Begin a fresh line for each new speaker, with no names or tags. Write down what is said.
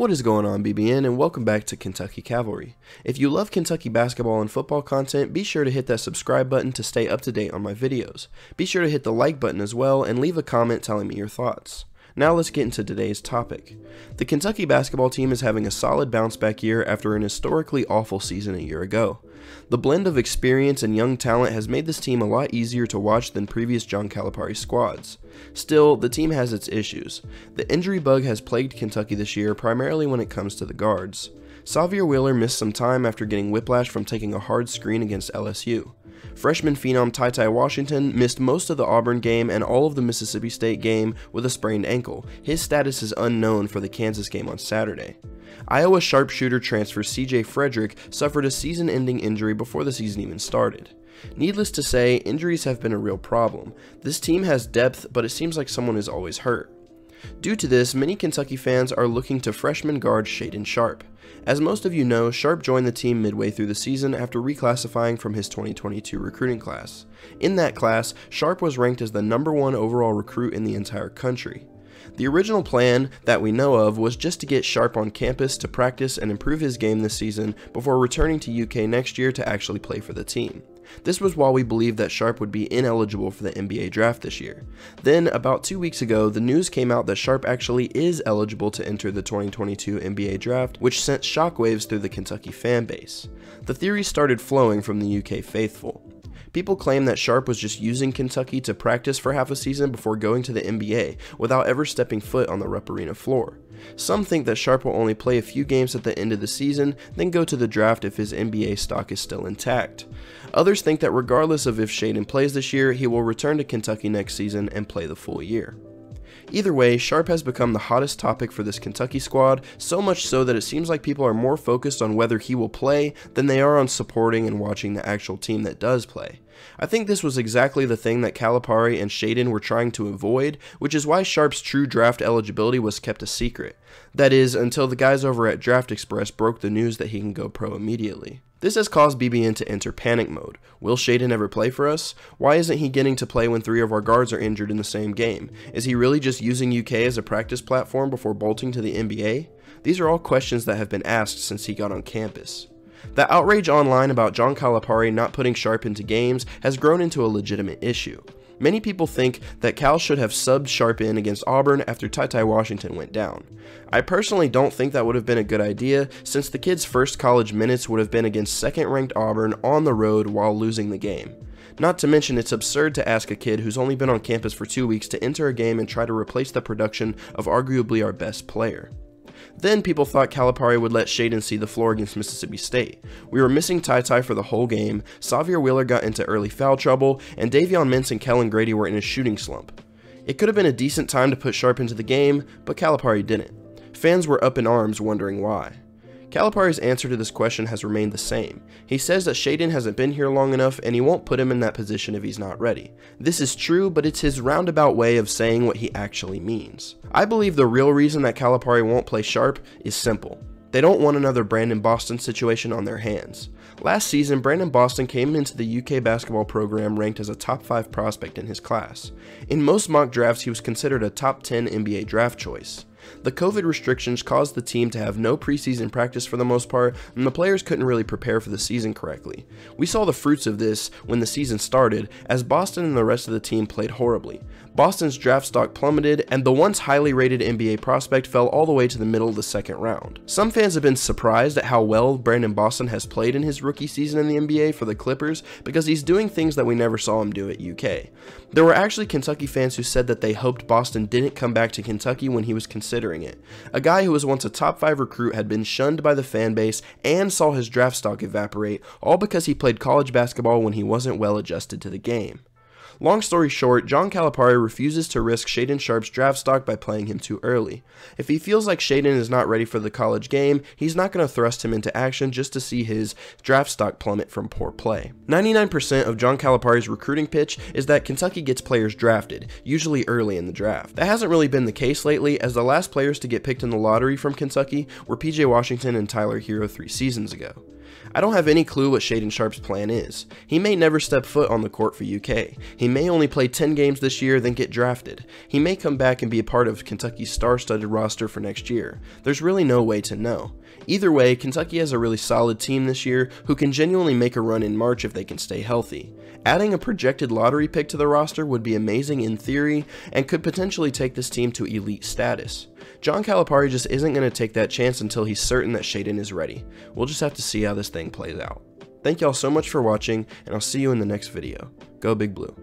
What is going on, BBN, and welcome back to Kentucky Cavalry. If you love Kentucky basketball and football content, be sure to hit that subscribe button to stay up to date on my videos. Be sure to hit the like button as well and leave a comment telling me your thoughts. Now let's get into today's topic. The Kentucky basketball team is having a solid bounce back year after an historically awful season a year ago. The blend of experience and young talent has made this team a lot easier to watch than previous John Calipari squads. Still, the team has its issues. The injury bug has plagued Kentucky this year, primarily when it comes to the guards. Xavier Wheeler missed some time after getting whiplash from taking a hard screen against LSU. Freshman phenom TyTy Washington missed most of the Auburn game and all of the Mississippi State game with a sprained ankle. His status is unknown for the Kansas game on Saturday. Iowa sharpshooter transfer CJ Frederick suffered a season-ending injury before the season even started. Needless to say, injuries have been a real problem. This team has depth, but it seems like someone is always hurt. Due to this, many Kentucky fans are looking to freshman guard Shaedon Sharpe. As most of you know, Sharpe joined the team midway through the season after reclassifying from his 2022 recruiting class. In that class, Sharpe was ranked as the #1 overall recruit in the entire country. The original plan that we know of was just to get Sharpe on campus to practice and improve his game this season before returning to UK next year to actually play for the team. This was while we believed that Sharpe would be ineligible for the NBA draft this year. Then, about 2 weeks ago, the news came out that Sharpe actually is eligible to enter the 2022 NBA draft, which sent shockwaves through the Kentucky fan base. The theories started flowing from the UK faithful. People claim that Sharpe was just using Kentucky to practice for half a season before going to the NBA without ever stepping foot on the Rupp Arena floor. Some think that Sharpe will only play a few games at the end of the season, then go to the draft if his NBA stock is still intact. Others think that regardless of if Shaedon plays this year, he will return to Kentucky next season and play the full year. Either way, Sharpe has become the hottest topic for this Kentucky squad, so much so that it seems like people are more focused on whether he will play than they are on supporting and watching the actual team that does play. I think this was exactly the thing that Calipari and Shaedon were trying to avoid, which is why Sharpe's true draft eligibility was kept a secret. That is, until the guys over at Draft Express broke the news that he can go pro immediately. This has caused BBN to enter panic mode. Will Shaedon ever play for us? Why isn't he getting to play when 3 of our guards are injured in the same game? Is he really just using UK as a practice platform before bolting to the NBA? These are all questions that have been asked since he got on campus. The outrage online about John Calipari not putting Sharpe into games has grown into a legitimate issue. Many people think that Cal should have subbed Sharpe in against Auburn after TyTy Washington went down. I personally don't think that would have been a good idea, since the kid's first college minutes would have been against second-ranked Auburn on the road while losing the game. Not to mention, it's absurd to ask a kid who's only been on campus for 2 weeks to enter a game and try to replace the production of arguably our best player. Then people thought Calipari would let Shaedon see the floor against Mississippi State. We were missing TyTy for the whole game, Xavier Wheeler got into early foul trouble, and Davion Mintz and Kellen Grady were in a shooting slump. It could have been a decent time to put Sharpe into the game, but Calipari didn't. Fans were up in arms wondering why. Calipari's answer to this question has remained the same. He says that Shaedon hasn't been here long enough and he won't put him in that position if he's not ready. This is true, but it's his roundabout way of saying what he actually means. I believe the real reason that Calipari won't play Sharpe is simple. They don't want another Brandon Boston situation on their hands. Last season, Brandon Boston came into the UK basketball program ranked as a top 5 prospect in his class. In most mock drafts, he was considered a top 10 NBA draft choice. The COVID restrictions caused the team to have no preseason practice for the most part, and the players couldn't really prepare for the season correctly. We saw the fruits of this when the season started, as Boston and the rest of the team played horribly. Boston's draft stock plummeted, and the once highly rated NBA prospect fell all the way to the middle of the second round. Some fans have been surprised at how well Brandon Boston has played in his rookie season in the NBA for the Clippers, because he's doing things that we never saw him do at UK. There were actually Kentucky fans who said that they hoped Boston didn't come back to Kentucky when he was considering it. A guy who was once a top 5 recruit had been shunned by the fan base and saw his draft stock evaporate, all because he played college basketball when he wasn't well adjusted to the game. Long story short, John Calipari refuses to risk Shaedon Sharpe's draft stock by playing him too early. If he feels like Shaedon is not ready for the college game, he's not going to thrust him into action just to see his draft stock plummet from poor play. 99% of John Calipari's recruiting pitch is that Kentucky gets players drafted, usually early in the draft. That hasn't really been the case lately, as the last players to get picked in the lottery from Kentucky were PJ Washington and Tyler Hero 3 seasons ago. I don't have any clue what Shaedon Sharpe's plan is. He may never step foot on the court for UK. He may only play 10 games this year, then get drafted. He may come back and be a part of Kentucky's star-studded roster for next year. There's really no way to know. Either way, Kentucky has a really solid team this year who can genuinely make a run in March if they can stay healthy. Adding a projected lottery pick to the roster would be amazing in theory and could potentially take this team to elite status. John Calipari just isn't going to take that chance until he's certain that Shaedon is ready. We'll just have to see how this thing plays out. Thank y'all so much for watching, and I'll see you in the next video. Go Big Blue.